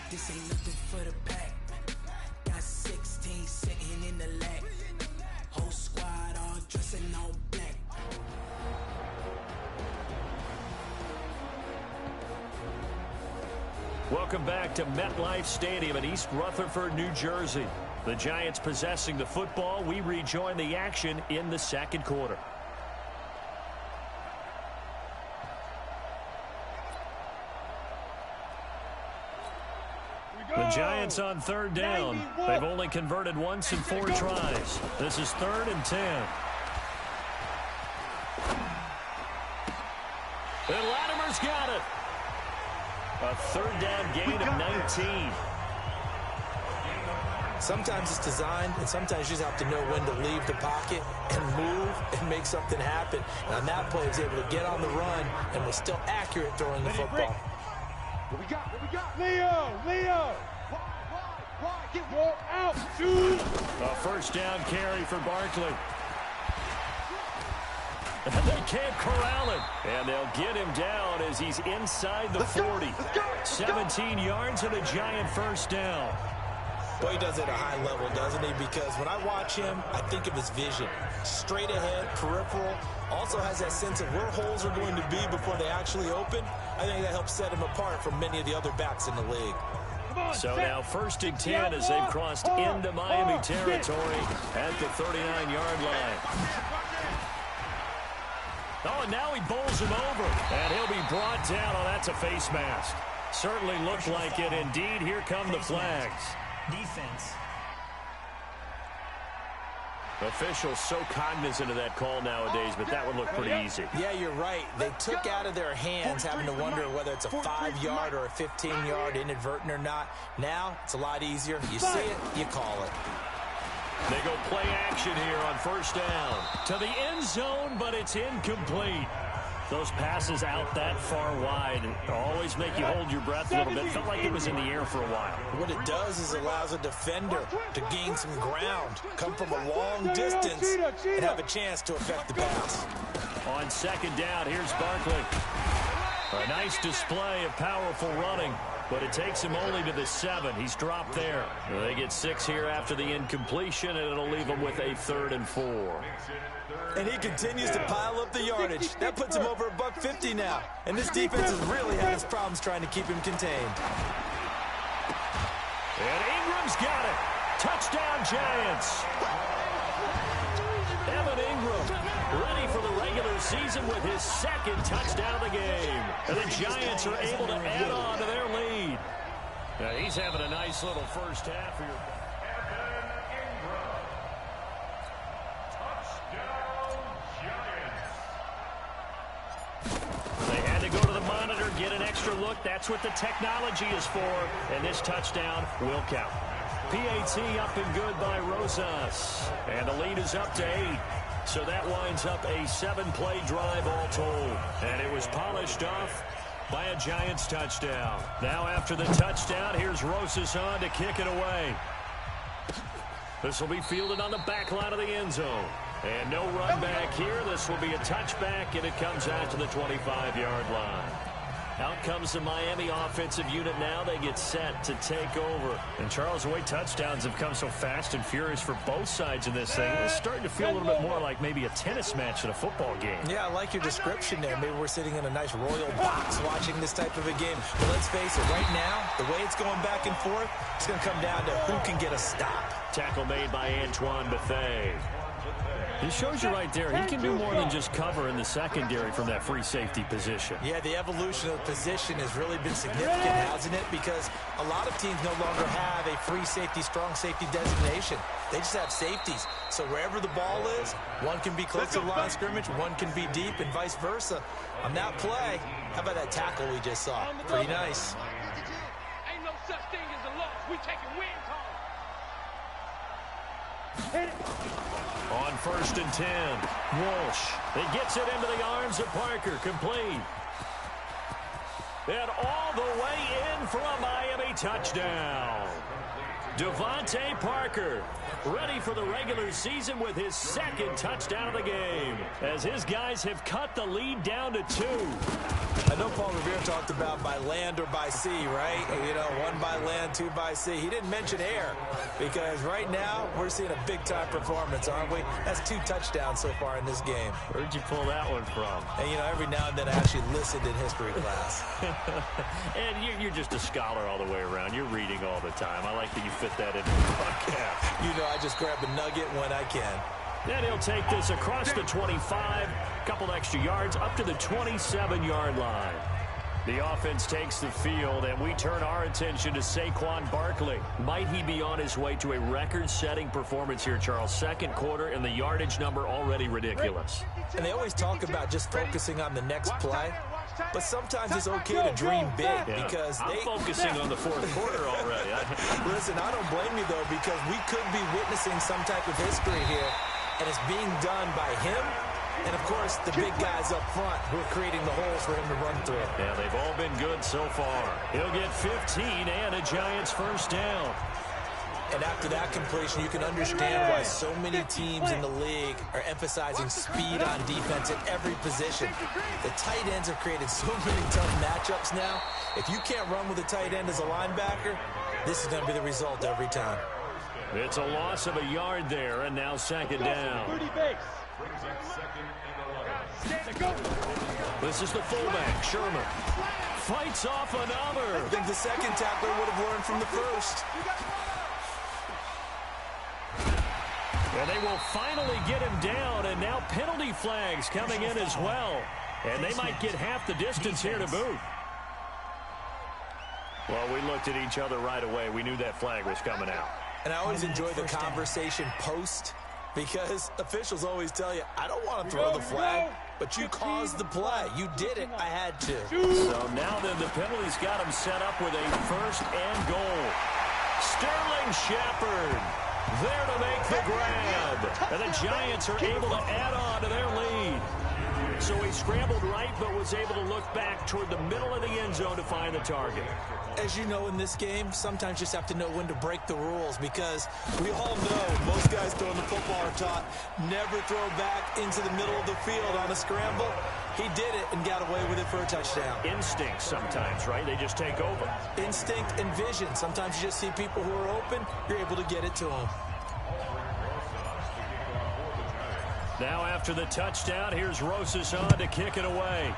This ain't nothing for the pack. Got 16 sitting in the lag. Whole squad all dressing all black. Welcome back to MetLife Stadium in East Rutherford, New Jersey. The Giants possessing the football. We rejoin the action in the second quarter. The Giants on third down. They've only converted once in 4 tries. This is 3rd and 10. And Latimer's got it. A third down gain of 19. Sometimes it's designed, and sometimes you just have to know when to leave the pocket and move and make something happen. And on that play, he was able to get on the run and was still accurate throwing the football. What we got? Leo! Get more out, dude! A first down carry for Barkley. And they can't corral him. And they'll get him down as he's inside the 40. 17 yards and a Giant first down. Boy, he does it at a high level, doesn't he? Because when I watch him, I think of his vision. Straight ahead, peripheral. Also has that sense of where holes are going to be before they actually open. I think that helps set him apart from many of the other backs in the league. So now 1st and 10 as they've crossed into Miami territory at the 39-yard line. Oh, and now he bowls him over, and he'll be brought down. Oh, that's a face mask. Certainly looked like it. Indeed, here come the flags. Defense. Officials so cognizant of that call nowadays, but that would look pretty easy. Yeah, you're right. They took out of their hands having to wonder whether it's a 5-yard or a 15-yard inadvertent or not. Now, it's a lot easier. You see it, you call it. They go play action here on first down. To the end zone, but it's incomplete. Those passes out that far wide always make you hold your breath a little bit. Felt like it was in the air for a while. What it does is allows a defender to gain some ground, come from a long distance, and have a chance to affect the pass. On second down, here's Barkley. A nice display of powerful running, but it takes him only to the 7. He's dropped there. They get 6 here after the incompletion, and it'll leave them with a 3rd and 4. And he continues to pile up the yardage. That puts him over $150 now. And this defense has really had its problems trying to keep him contained. And Ingram's got it. Touchdown, Giants. Evan Ingram ready for the regular season with his 2nd touchdown of the game. And the Giants are able to add on to their lead. Now he's having a nice little first half here. Get an extra look. That's what the technology is for. And this touchdown will count. PAT up and good by Rosas. And the lead is up to 8. So that winds up a 7-play drive all told. And it was polished off by a Giants touchdown. Now after the touchdown, here's Rosas on to kick it away. This will be fielded on the back line of the end zone. And no run back here. This will be a touchback, and it comes out to the 25-yard line. Out comes the Miami offensive unit now. They get set to take over. And Charles, the way touchdowns have come so fast and furious for both sides of this thing, it's starting to feel a little bit more like maybe a tennis match than a football game. Yeah, I like your description there. Maybe we're sitting in a nice royal box watching this type of a game. But let's face it, right now, the way it's going back and forth, it's going to come down to who can get a stop. Tackle made by Antoine Bethea. He shows you right there, he can do more than just cover in the secondary from that free safety position. Yeah, the evolution of the position has really been significant, hasn't it? Because a lot of teams no longer have a free safety, strong safety designation. They just have safeties. So wherever the ball is, one can be close to the line of scrimmage, one can be deep, and vice versa. On that play, how about that tackle we just saw? Pretty nice. Ain't no such thing as a loss. We taking wins home. On 1st and 10, Walsh. He gets it into the arms of Parker, complete. And all the way in for a Miami touchdown. Devontae Parker, ready for the regular season with his 2nd touchdown of the game, as his guys have cut the lead down to 2. I know Paul Revere talked about by land or by sea, right? You know, 1 by land, 2 by sea. He didn't mention air, because right now we're seeing a big-time performance, aren't we? That's 2 touchdowns so far in this game. Where'd you pull that one from? And, you know, every now and then I actually listened in history class. And you're just a scholar all the way around. You're reading all the time. I like that you fit that into the podcast. You know, I just grab a nugget when I can. Then he'll take this across the 25, couple extra yards, up to the 27-yard line. The offense takes the field, and we turn our attention to Saquon Barkley. Might he be on his way to a record-setting performance here, Charles? 2nd quarter, and the yardage number already ridiculous. And they always talk about just focusing on the next play, but sometimes it's okay to dream big, because I'm focusing on the 4th quarter already. Listen, I don't blame you, though, because we could be witnessing some type of history here, and it's being done by him and, of course, the big guys up front who are creating the holes for him to run through. Yeah, they've all been good so far. He'll get 15 and a Giants 1st down. And after that completion, you can understand why so many teams in the league are emphasizing speed on defense at every position. The tight ends have created so many tough matchups now. If you can't run with a tight end as a linebacker, this is going to be the result every time. It's a loss of a yard there, and now 2nd down. This is the fullback, Sherman. Fights off another. I think the 2nd tackler would have learned from the 1st. And they will finally get him down, and now penalty flags coming in as well. And they might get half the distance here to boot. Well, we looked at each other right away. We knew that flag was coming out. And I always enjoy the conversation post, because officials always tell you, I don't want to throw the flag, but you caused the play. You did it. I had to. So now then the penalty's got him set up with a 1st and goal. Sterling Shepard there to make the grab. And the Giants are able to add on to their lead. So he scrambled right, but was able to look back toward the middle of the end zone to find the target. As you know, in this game, sometimes you just have to know when to break the rules, because we all know most guys throwing the football are taught never throw back into the middle of the field on a scramble. He did it and got away with it for a touchdown. Instinct sometimes, right? They just take over. Instinct and vision. Sometimes you just see people who are open, you're able to get it to them. Now after the touchdown, here's Rosas on to kick it away.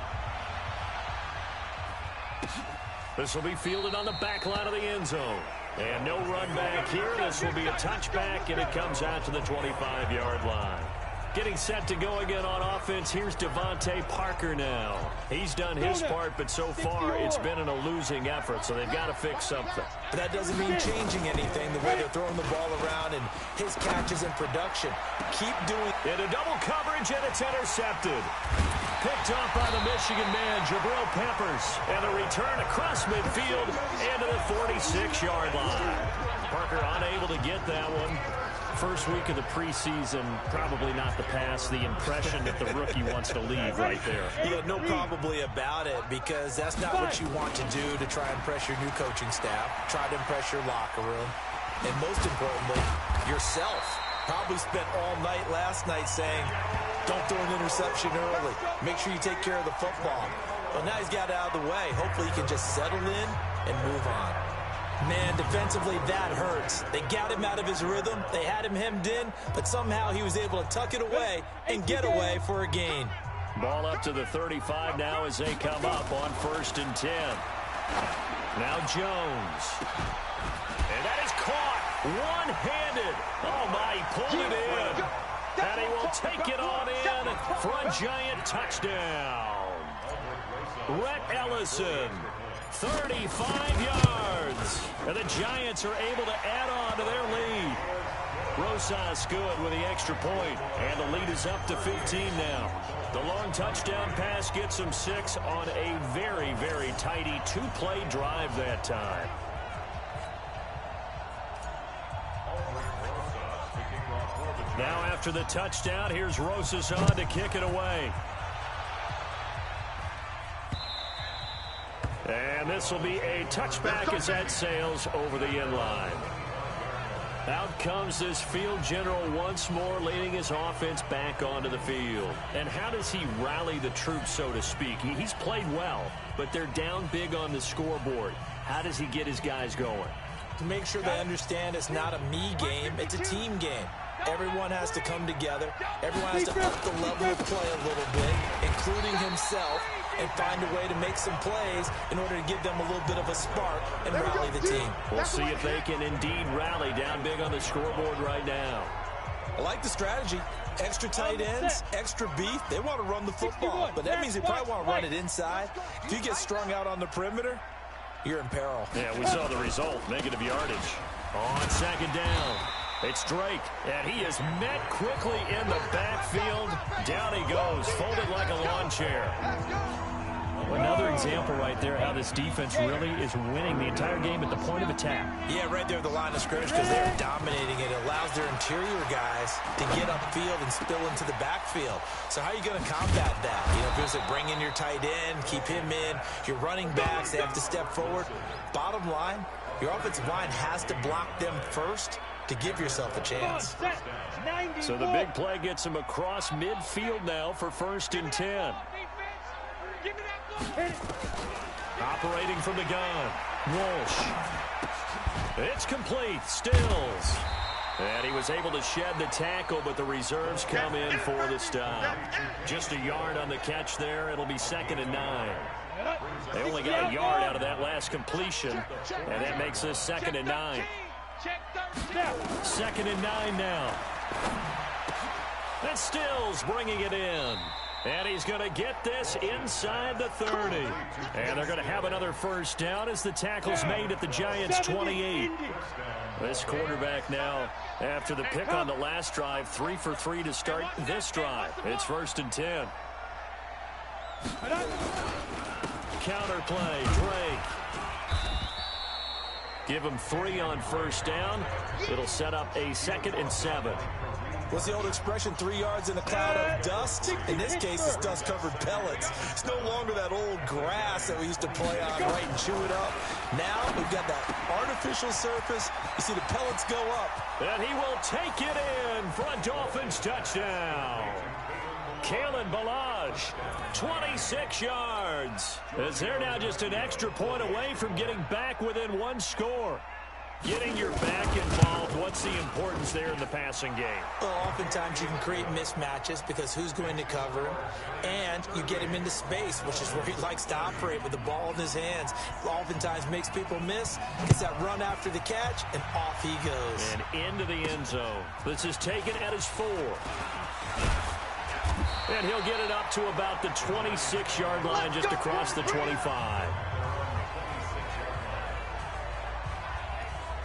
This will be fielded on the back line of the end zone. And no run back here. This will be a touchback, and it comes out to the 25-yard line. Getting set to go again on offense, here's Devontae Parker now. He's done his part, but so far it's been in a losing effort, so they've got to fix something. But that doesn't mean changing anything, the way they're throwing the ball around and his catches and production. Keep doing it. Into double coverage, and it's intercepted. Picked off by the Michigan man, Jabril Peppers. And a return across midfield into the 46-yard line. Parker unable to get that one. First week of the preseason, probably not the pass. The impression that the rookie wants to leave right there. Yeah, no probably about it, because that's not what you want to do to try and impress your new coaching staff. Try to impress your locker room. And most importantly, yourself. Probably spent all night last night saying, don't throw an interception early. Make sure you take care of the football. Well, now he's got it out of the way. Hopefully he can just settle in and move on. Man, defensively, that hurts. They got him out of his rhythm. They had him hemmed in, but somehow he was able to tuck it away and get away for a gain. Ball up to the 35 now as they come up on 1st and 10. Now Jones. And that is caught one-handed. Oh, my, he pulled it in. And he will take it on in for a Giant touchdown. Rhett Ellison, 35 yards. And the Giants are able to add on to their lead. Rosas good with the extra point, and the lead is up to 15 now. The long touchdown pass gets them 6 on a very, very tidy 2-play drive that time. Now after the touchdown, here's Rosas on to kick it away. And this will be a touchback as that sails over the end line. Out comes this field general once more, leading his offense back onto the field. And how does he rally the troops, so to speak? He's played well, but they're down big on the scoreboard. How does he get his guys going? To make sure they understand it's not a me game, it's a team game. Everyone has to come together. Everyone has to up the level of play a little bit, including himself, and find a way to make some plays in order to give them a little bit of a spark and rally the team. We'll see if they can indeed rally down big on the scoreboard right now. I like the strategy. Extra tight ends, extra beef. They want to run the football, but that means they probably want to run it inside. If you get strung out on the perimeter, you're in peril. Yeah, we saw the result, negative yardage. On second down, it's Drake, and he is met quickly in the backfield. Down he goes, folded like a lawn chair. Another example right there how this defense really is winning the entire game at the point of attack. Yeah, right there at the line of scrimmage because they're dominating it. It allows their interior guys to get upfield and spill into the backfield. So how are you going to combat that? You know, if you bring in your tight end, keep him in, your running backs, they have to step forward. Bottom line, your offensive line has to block them first to give yourself a chance. So the big play gets him across midfield now for 1st and 10. Operating from the gun, Walsh. It's complete, Stills. And he was able to shed the tackle, but the reserves come in for the stop. Just a yard on the catch there. It'll be 2nd and 9. They only got a yard out of that last completion, and that makes this 2nd and 9. 2nd and 9 now. That's Stills bringing it in. And he's going to get this inside the 30. And they're going to have another first down as the tackle's made at the Giants' 28. This quarterback now, after the pick on the last drive, 3 for 3 to start this drive. It's 1st and 10. Counter play, Drake. Give him 3 on first down. It'll set up a 2nd and 7. What's the old expression, 3 yards in a cloud of dust? In this case, it's dust-covered pellets. It's no longer that old grass that we used to play on, right, and chew it up. Now we've got that artificial surface. You see the pellets go up. And he will take it in for a Dolphins touchdown. Kalen Ballage, 26 yards. As they're now just an extra point away from getting back within 1 score. Getting your back involved, what's the importance there in the passing game? Well, oftentimes you can create mismatches because who's going to cover him, and you get him into space, which is where he likes to operate with the ball in his hands. Oftentimes makes people miss, gets that run after the catch, and off he goes. And into the end zone. This is taken at his 4. And he'll get it up to about the 26-yard line just across the 25.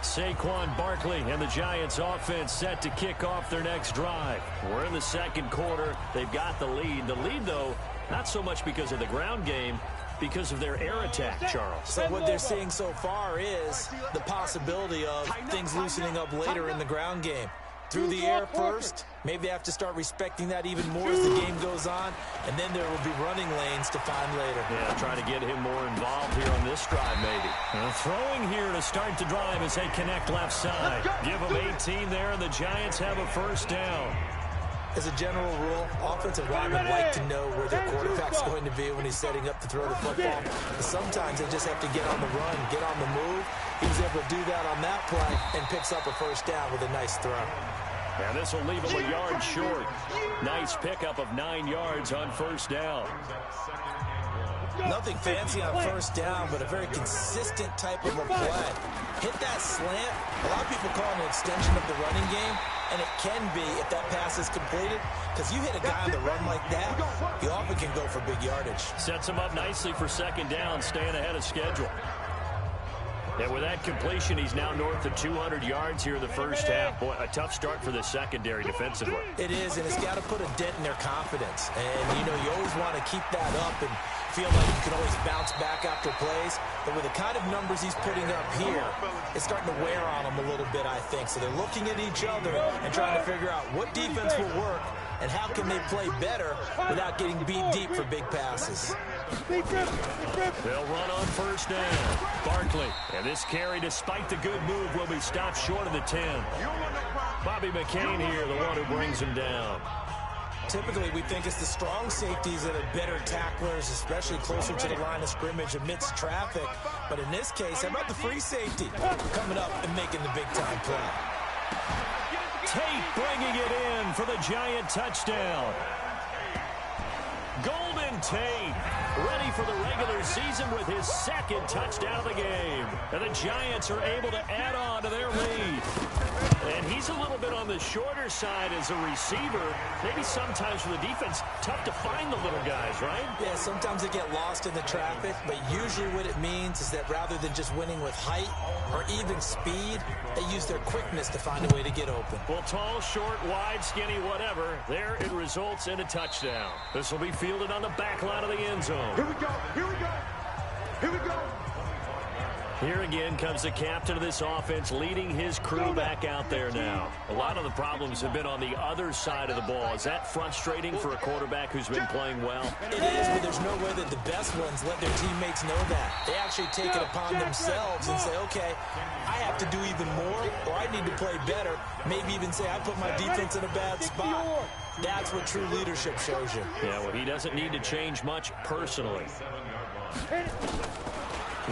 Saquon Barkley and the Giants offense set to kick off their next drive. We're in the 2nd quarter. They've got the lead. The lead, though, not so much because of the ground game, because of their air attack, Charles. So what they're seeing so far is the possibility of things loosening up later in the ground game. Through the air first, maybe they have to start respecting that even more as the game goes on, and then there will be running lanes to find later. Yeah, trying to get him more involved here on this drive, maybe. Throwing here to start the drive as they connect left side. Give them 18 there, and the Giants have a first down. As a general rule, offensive linemen like to know where their quarterback's going to be when he's setting up to throw the football. But sometimes they just have to get on the run, get on the move. He was able to do that on that play and picks up a first down with a nice throw. And this will leave him a yard short. Nice pickup of 9 yards on first down. Nothing fancy on first down, but a very consistent type of a play. Hit that slant. A lot of people call it an extension of the running game. and it can be if that pass is completed, because you hit a guy on the run like that, he often can go for big yardage. Sets him up nicely for second down, staying ahead of schedule. And with that completion, he's now north of 200 yards here in the first half. Boy, a tough start for the secondary defensively. It is, and it's got to put a dent in their confidence. And, you know, you always want to keep that up and feel like you can always bounce back after plays. But with the kind of numbers he's putting up here, it's starting to wear on them a little bit, I think. So they're looking at each other and trying to figure out what defense will work and how can they play better without getting beat deep for big passes. They'll run on first down. Barkley. And this carry, despite the good move, will be stopped short of the 10. Bobby McCain here, the one who brings him down. Typically, we think it's the strong safeties that are better tacklers, especially closer to the line of scrimmage amidst traffic. But in this case, how about the free safety coming up and making the big-time play? Tate bringing it in for the Giant touchdown. Golden Tate, ready for the regular season with his second touchdown of the game. And the Giants are able to add on to their lead. And he's a little bit on the shorter side as a receiver. Maybe sometimes for the defense, tough to find the little guys, right? Yeah, sometimes they get lost in the traffic, but usually what it means is that rather than just winning with height or even speed, they use their quickness to find a way to get open. Well, tall, short, wide, skinny, whatever, there it results in a touchdown. This will be fielded on the back line of the end zone. Here we go. Here we go. Here we go. Here again comes the captain of this offense, leading his crew back out there now. A lot of the problems have been on the other side of the ball. Is that frustrating for a quarterback who's been playing well? It is, but there's no way that the best ones let their teammates know that. They actually take it upon themselves and say, okay, I have to do even more, or I need to play better. Maybe even say, I put my defense in a bad spot. That's what true leadership shows you. Yeah, well, he doesn't need to change much personally.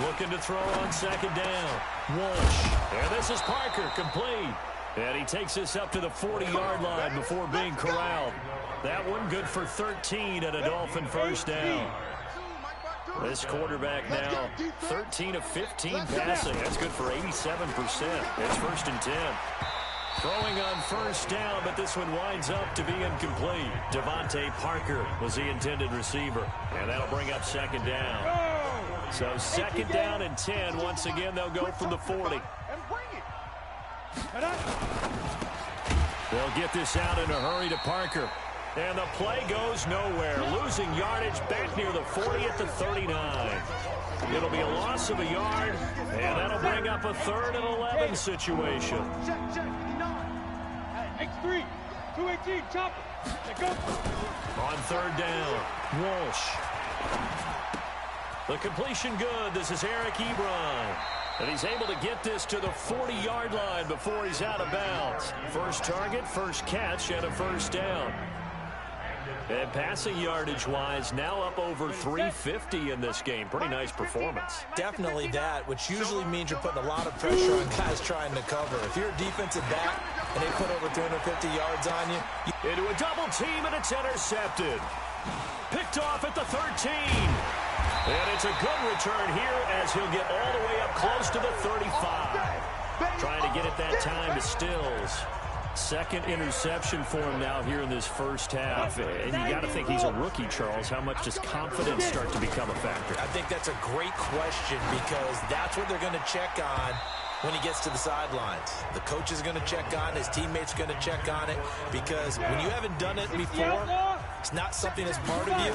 Looking to throw on second down. Walsh. And this is Parker, complete. And he takes this up to the 40-yard line before being corralled. That one good for 13 at a Dolphin first down. This quarterback now 13 of 15 passing. That's good for 87%. It's first and 10. Throwing on first down, but this one winds up to be incomplete. Devontae Parker was the intended receiver. And that'll bring up second down. So second down and 10. Once again, they'll go from the 40. They'll get this out in a hurry to Parker. And the play goes nowhere. Losing yardage back near the 40 at the 39. It'll be a loss of a yard, and that'll bring up a 3rd and 11 situation. X3, 218, chopper. Go. On third down, Walsh. The completion good. This is Eric Ebron. And he's able to get this to the 40-yard line before he's out of bounds. First target, first catch, and a first down. And passing yardage-wise, now up over 350 in this game. Pretty nice performance. Definitely that, which usually means you're putting a lot of pressure on guys trying to cover. If you're a defensive back and they put over 350 yards on you. Into a double team, and it's intercepted. Picked off at the 13. And it's a good return here as he'll get all the way up close to the 35. Trying to get it that time to Stills. Second interception for him now here in this first half. And you got to think he's a rookie, Charles. How much does confidence start to become a factor? I think that's a great question because that's what they're going to check on when he gets to the sidelines. The coach is going to check on, his teammates are going to check on it, because when you haven't done it before, it's not something that's part of you.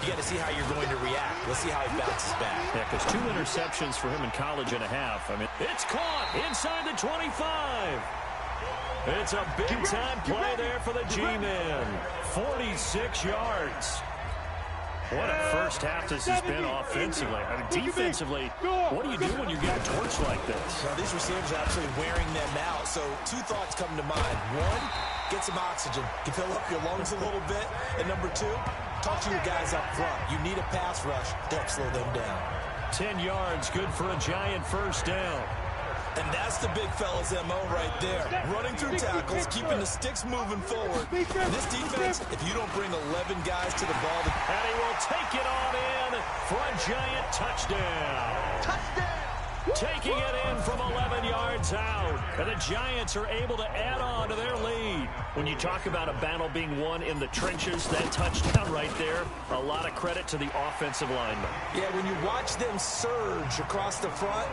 You got to see how you're going to react. Let's see how he bounces back. Yeah, because 2 interceptions for him in college and a half. I mean, it's caught inside the 25. It's a big-time play there for the G-men. 46 yards. What a first half this has been offensively. I mean, defensively, what do you do when you get torched like this? Well, these receivers are absolutely wearing them out. So 2 thoughts come to mind. 1, get some oxygen. You fill up your lungs a little bit. And number 2, talk to your guys up front. You need a pass rush to help slow them down. 10 yards, good for a Giant first down. And that's the big fella's MO right there. Running through tackles, keeping the sticks moving forward. This defense, if you don't bring 11 guys to the ball. And he will take it on in for a Giant touchdown. Touchdown. taking it in from 11 yards out. And the Giants are able to add on to their lead. When you talk about a battle being won in the trenches, that touchdown right there, a lot of credit to the offensive linemen. Yeah, when you watch them surge across the front,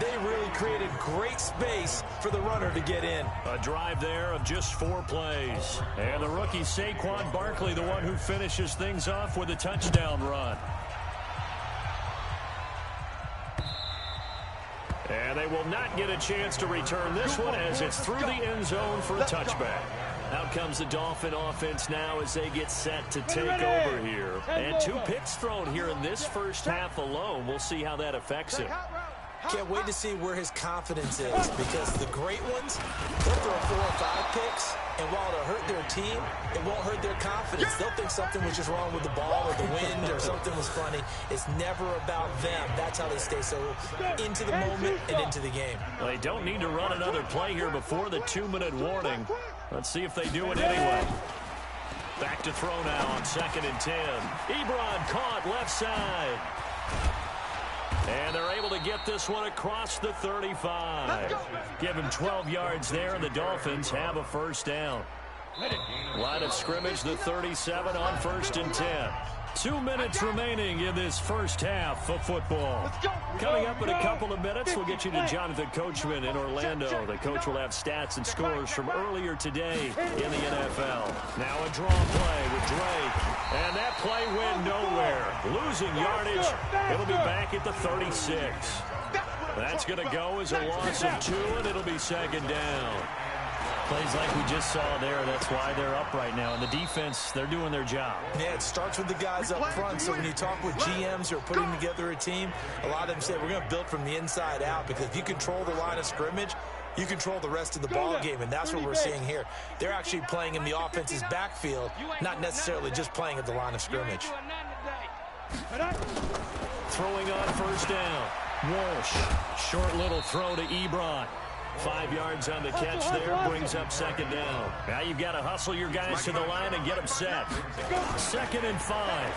they really created great space for the runner to get in. A drive there of just 4 plays. And the rookie Saquon Barkley, the one who finishes things off with a touchdown run. And they will not get a chance to return this one as it's through the end zone for a touchback. Out comes the Dolphin offense now as they get set to take over here. And 2 picks thrown here in this first half alone. We'll see how that affects him. Can't wait to see where his confidence is, because the great ones, they'll throw 4 or 5 picks, and while it'll hurt their team, it won't hurt their confidence. They'll think something was just wrong with the ball or the wind or something was funny. It's never about them. That's how they stay so into the moment and into the game. Well, they don't need to run another play here before the 2-minute warning. Let's see if they do it anyway. Back to throw now on 2nd and 10. Ebron caught left side. And they're able to get this one across the 35. Give him 12 yards there, and the Dolphins have a first down. Line of scrimmage, the 37 on 1st and 10. 2 minutes remaining in this first half of football. Coming up in a couple of minutes, we'll get you to Jonathan Coachman in Orlando. The coach will have stats and scores from earlier today in the NFL. Now a draw play with Drake. And that play went nowhere. Losing yardage. It'll be back at the 36. That's going to go as a loss of 2, and it'll be 2nd down. Plays like we just saw there, that's why they're up right now. And the defense, they're doing their job. Yeah, it starts with the guys up front. So when you talk with GMs who are putting together a team, a lot of them say we're going to build from the inside out, because if you control the line of scrimmage, you control the rest of the ball game, and that's what we're seeing here. They're actually playing in the offense's backfield, not necessarily just playing at the line of scrimmage. Throwing on 1st down. Walsh, short little throw to Ebron. 5 yards on the catch there, brings up 2nd down. Now you've got to hustle your guys to the line and get them set. 2nd and 5.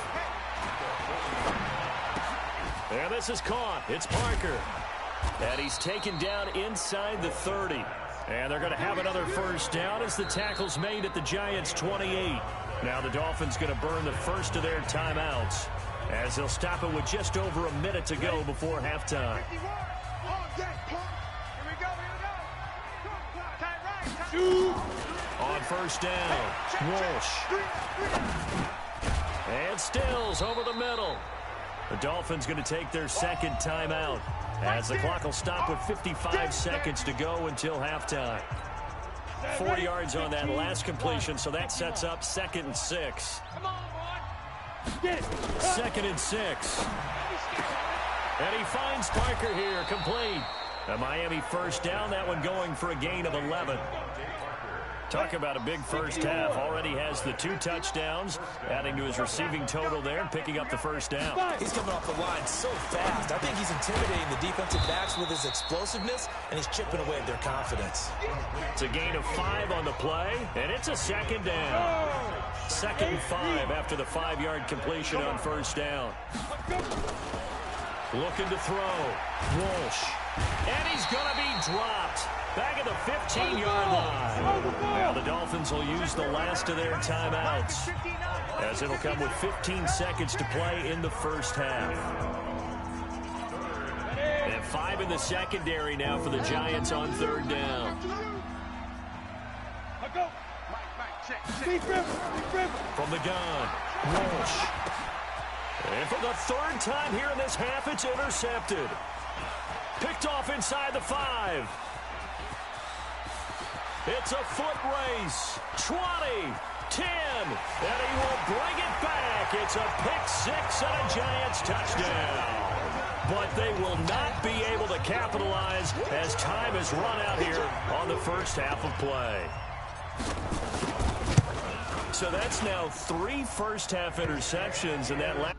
And this is caught. It's Parker. And he's taken down inside the 30. And they're going to have another first down as the tackle's made at the Giants' 28. Now the Dolphins going to burn the first of their timeouts, as they'll stop it with just over a minute to go before halftime. On 1st down, Walsh. And Stills over the middle. The Dolphins going to take their 2nd timeout, as the clock will stop with 55 seconds to go until halftime. 4 yards on that last completion, so that sets up 2nd and 6. 2nd and 6. And he finds Parker here, complete. A Miami first down, that one going for a gain of 11. Talk about a big first half. Already has the 2 touchdowns, adding to his receiving total there and picking up the first down. He's coming off the line so fast. I think he's intimidating the defensive backs with his explosiveness, and he's chipping away at their confidence. It's a gain of 5 on the play, and it's a 2nd down. 2nd and 5 after the 5-yard completion on 1st down. Looking to throw. Walsh. And he's going to be dropped. Back at the 15-yard line. Now the Dolphins will use the last of their timeouts, as it'll come with 15 seconds to play in the first half. And 5 in the secondary now for the Giants on 3rd down. From the gun, Walsh. And for the 3rd time here in this half, it's intercepted. Picked off inside the 5. It's a foot race. 20, 10, and he will bring it back. It's a pick 6 and a Giants touchdown. But they will not be able to capitalize as time has run out here on the first half of play. So that's now 3 first-half interceptions, and that last